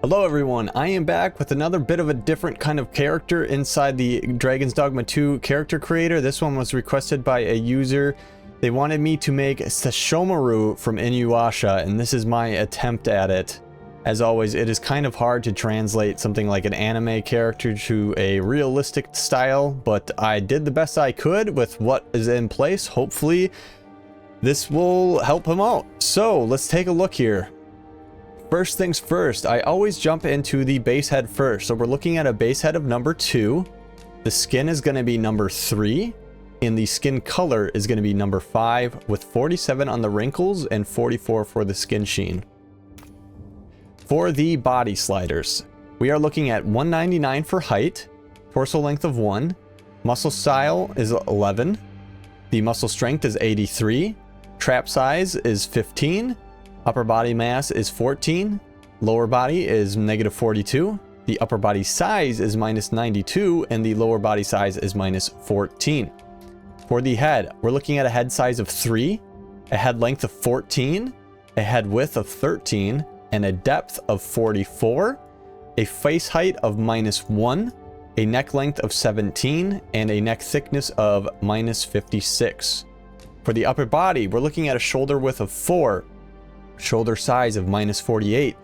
Hello everyone, I am back with another bit of a different kind of character inside the Dragon's Dogma 2 character creator. This one was requested by a user. They wanted me to make Sesshomaru from Inuyasha, and this is my attempt at it. As always, it is kind of hard to translate something like an anime character to a realistic style, but I did the best I could with what is in place. Hopefully, this will help him out. So, let's take a look here. First things first, I always jump into the base head first. So we're looking at a base head of number 2. The skin is going to be number 3. And the skin color is going to be number 5 with 47 on the wrinkles and 44 for the skin sheen. For the body sliders, we are looking at 199 for height, torso length of 1, muscle style is 11, the muscle strength is 83, trap size is 15, upper body mass is 14, lower body is -42, the upper body size is -92, and the lower body size is -14. For the head, we're looking at a head size of 3, a head length of 14, a head width of 13, and a depth of 44, a face height of -1, a neck length of 17, and a neck thickness of -56. For the upper body, we're looking at a shoulder width of 4, shoulder size of -48,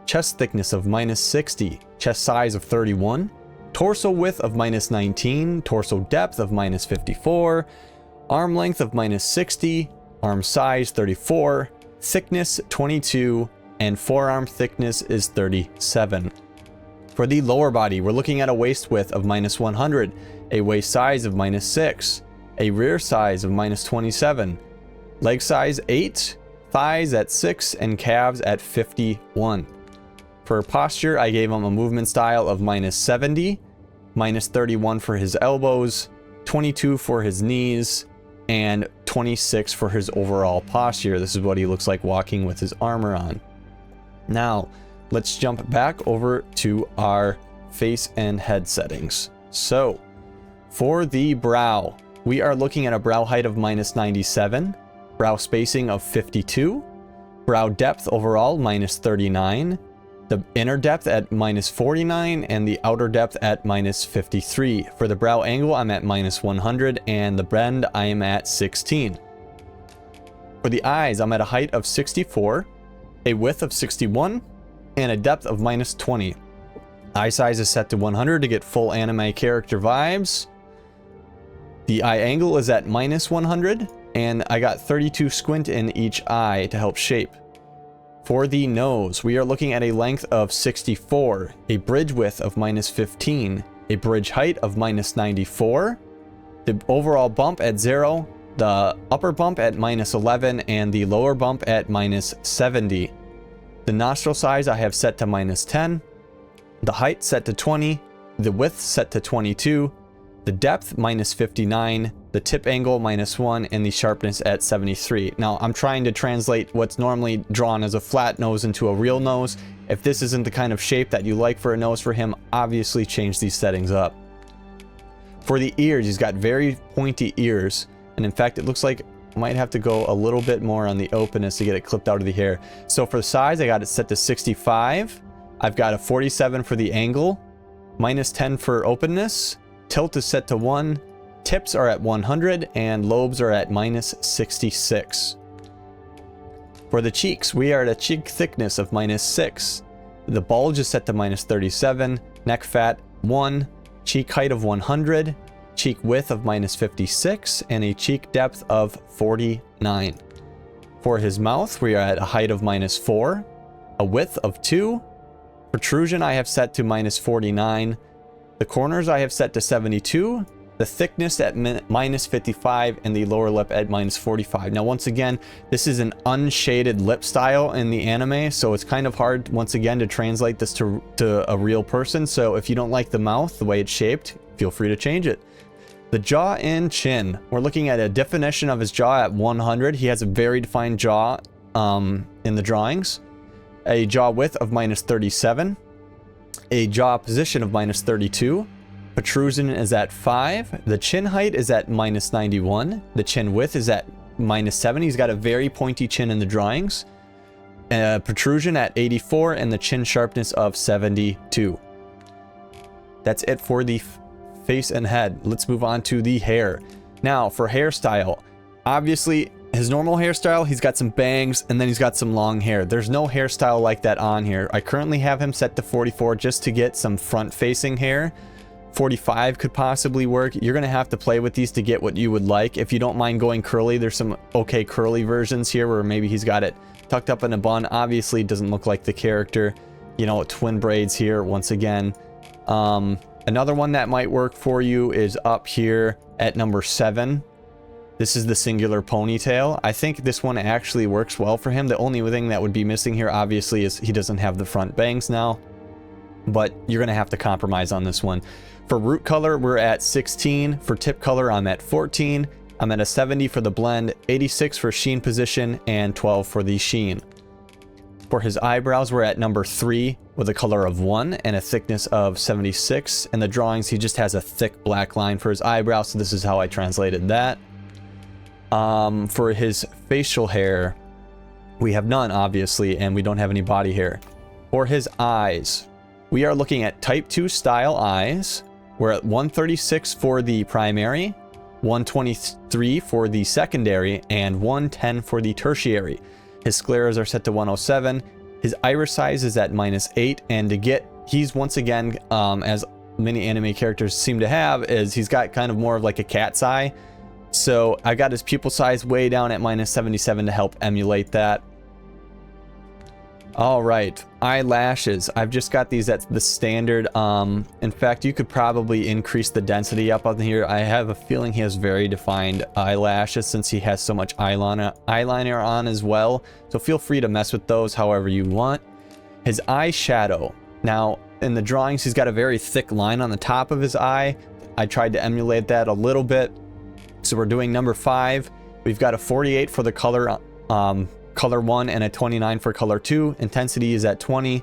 chest thickness of -60, chest size of 31, torso width of -19, torso depth of -54, arm length of -60, arm size 34, thickness 22, and forearm thickness is 37. For the lower body, we're looking at a waist width of -100, a waist size of -6, a rear size of -27, leg size 8, thighs at 6, and calves at 51. For posture, I gave him a movement style of -70, -31 for his elbows, 22 for his knees, and 26 for his overall posture. This is what he looks like walking with his armor on. Now, let's jump back over to our face and head settings. So, for the brow, we are looking at a brow height of -97, brow spacing of 52, brow depth overall -39, the inner depth at -49, and the outer depth at -53. For the brow angle, I'm at -100, and the bend, I am at 16. For the eyes, I'm at a height of 64, a width of 61, and a depth of -20. Eye size is set to 100 to get full anime character vibes. The eye angle is at -100, and I got 32 squint in each eye to help shape. For the nose, we are looking at a length of 64, a bridge width of -15, a bridge height of -94, the overall bump at 0, the upper bump at -11, and the lower bump at -70. The nostril size I have set to -10, the height set to 20, the width set to 22, the depth -59, the tip angle -1, and the sharpness at 73. Now, I'm trying to translate what's normally drawn as a flat nose into a real nose. If this isn't the kind of shape that you like for a nose for him, obviously change these settings up. For the ears, he's got very pointy ears, and in fact, it looks like I might have to go a little bit more on the openness to get it clipped out of the hair. So for the size, I got it set to 65. I've got a 47 for the angle, -10 for openness, tilt is set to 1, tips are at 100, and lobes are at -66. For the cheeks, we are at a cheek thickness of -6. The bulge is set to -37, neck fat 1, cheek height of 100, cheek width of -56, and a cheek depth of 49. For his mouth, we are at a height of -4, a width of 2, protrusion I have set to -49, the corners I have set to 72, the thickness at -55, and the lower lip at -45. Now, once again, this is an unshaded lip style in the anime, so it's kind of hard, once again, to translate this to a real person. So if you don't like the mouth, the way it's shaped, feel free to change it. The jaw and chin, we're looking at a definition of his jaw at 100. He has a very defined jaw in the drawings. A jaw width of -37, a jaw position of -32, protrusion is at 5, the chin height is at -91, the chin width is at -7. He's got a very pointy chin in the drawings. protrusion at 84, and the chin sharpness of 72. That's it for the face and head. Let's move on to the hair. Now, for hairstyle, obviously, his normal hairstyle, he's got some bangs, and then he's got some long hair. There's no hairstyle like that on here. I currently have him set to 44 just to get some front-facing hair. 45 could possibly work. You're going to have to play with these to get what you would like. If you don't mind going curly, there's some okay curly versions here where maybe he's got it tucked up in a bun. Obviously, it doesn't look like the character. You know, twin braids here once again. Another one that might work for you is up here at number 7. This is the singular ponytail. I think this one actually works well for him. The only thing that would be missing here, obviously, is he doesn't have the front bangs now. But you're going to have to compromise on this one. For root color, we're at 16. For tip color, I'm at 14. I'm at a 70 for the blend, 86 for sheen position, and 12 for the sheen. For his eyebrows, we're at number 3 with a color of 1 and a thickness of 76. In the drawings, he just has a thick black line for his eyebrows, so this is how I translated that. For his facial hair, we have none, obviously, and we don't have any body hair. For his eyes, we are looking at type 2 style eyes. We're at 136 for the primary, 123 for the secondary, and 110 for the tertiary. His scleras are set to 107. His iris size is at -8, and to get, he's once again, as many anime characters seem to have, is he's got kind of more of like a cat's eye. So I got his pupil size way down at -77 to help emulate that. All right, eyelashes. I've just got these at the standard. In fact, you could probably increase the density up on here. I have a feeling he has very defined eyelashes since he has so much eyeliner on as well. So feel free to mess with those however you want. His eyeshadow. Now, in the drawings, he's got a very thick line on the top of his eye. I tried to emulate that a little bit. So we're doing number 5. We've got a 48 for the color, color 1 and a 29 for color 2. Intensity is at 20.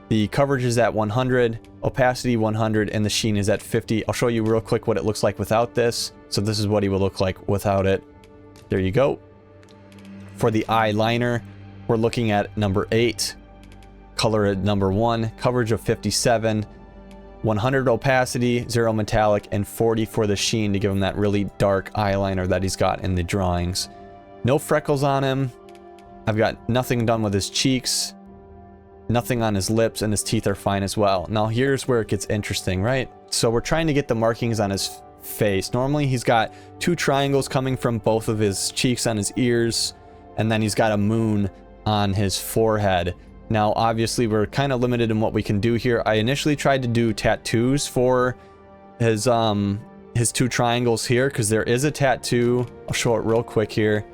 The coverage is at 100. Opacity 100, and the sheen is at 50. I'll show you real quick what it looks like without this. So this is what he will look like without it. There you go. For the eyeliner, we're looking at number 8. Color at number 1. Coverage of 57. 100 opacity, 0 metallic, and 40 for the sheen to give him that really dark eyeliner that he's got in the drawings. No freckles on him. I've got nothing done with his cheeks, nothing on his lips, and his teeth are fine as well. Now here's where it gets interesting, right? So we're trying to get the markings on his face. Normally he's got 2 triangles coming from both of his cheeks on his ears, and then he's got a moon on his forehead. Now, obviously, we're kind of limited in what we can do here. I initially tried to do tattoos for his 2 triangles here, because there is a tattoo. I'll show it real quick here.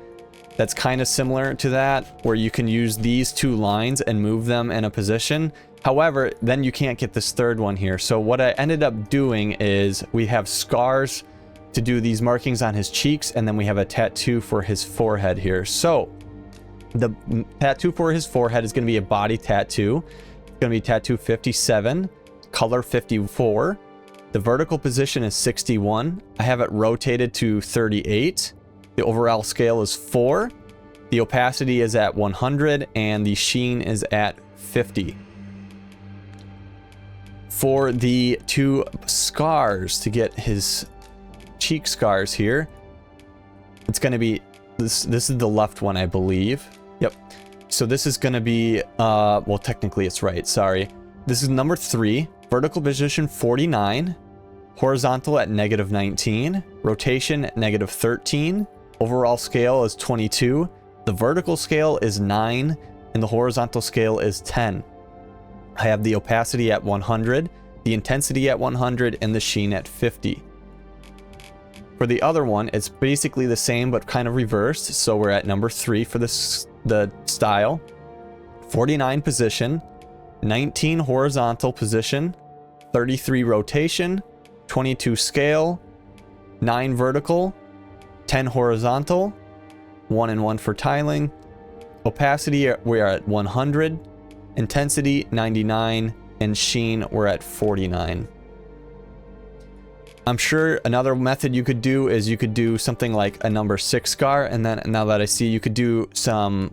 That's kind of similar to that, where you can use these 2 lines and move them in a position. However, then you can't get this third one here. So what I ended up doing is we have scars to do these markings on his cheeks, and then we have a tattoo for his forehead here. So the tattoo for his forehead is going to be a body tattoo. It's going to be tattoo 57, color 54. The vertical position is 61. I have it rotated to 38. The overall scale is 4. The opacity is at 100, and the sheen is at 50. For the 2 scars to get his cheek scars here, it's going to be this is the left one, I believe. Yep. So this is going to be, well, technically it's right. Sorry. This is number 3, vertical position 49, horizontal at -19, rotation at -13, overall scale is 22, the vertical scale is 9, and the horizontal scale is 10. I have the opacity at 100, the intensity at 100, and the sheen at 50. For the other one, it's basically the same, but kind of reversed. So we're at number 3 for the style. 49 position, 19 horizontal position, 33 rotation, 22 scale, 9 vertical, 10 horizontal, 1 and 1 for tiling. Opacity, we are at 100. Intensity, 99. And sheen, we're at 49. I'm sure another method you could do is you could do something like a number 6 scar, and then now that I see, you could do some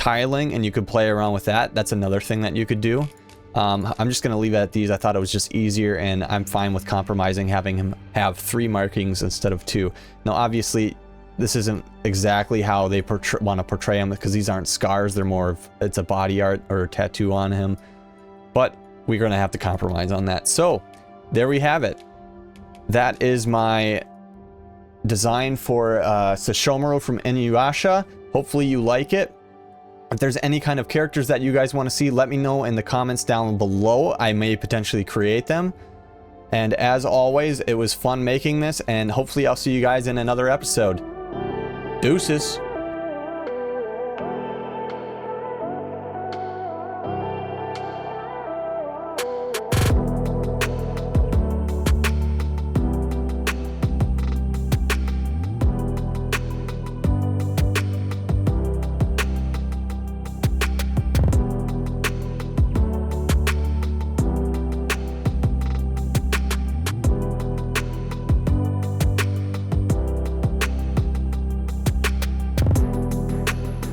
tiling, and you could play around with that. That's another thing that you could do. I'm just going to leave it at these. I thought it was just easier, and I'm fine with compromising, having him have 3 markings instead of 2. Now, obviously, this isn't exactly how they want to portray him, because these aren't scars. They're more of, it's a body art or a tattoo on him. But we're going to have to compromise on that. So, there we have it. That is my design for Sesshomaru from Inuyasha. Hopefully you like it. If there's any kind of characters that you guys want to see, let me know in the comments down below. I may potentially create them. And as always, it was fun making this, and hopefully I'll see you guys in another episode. Deuces.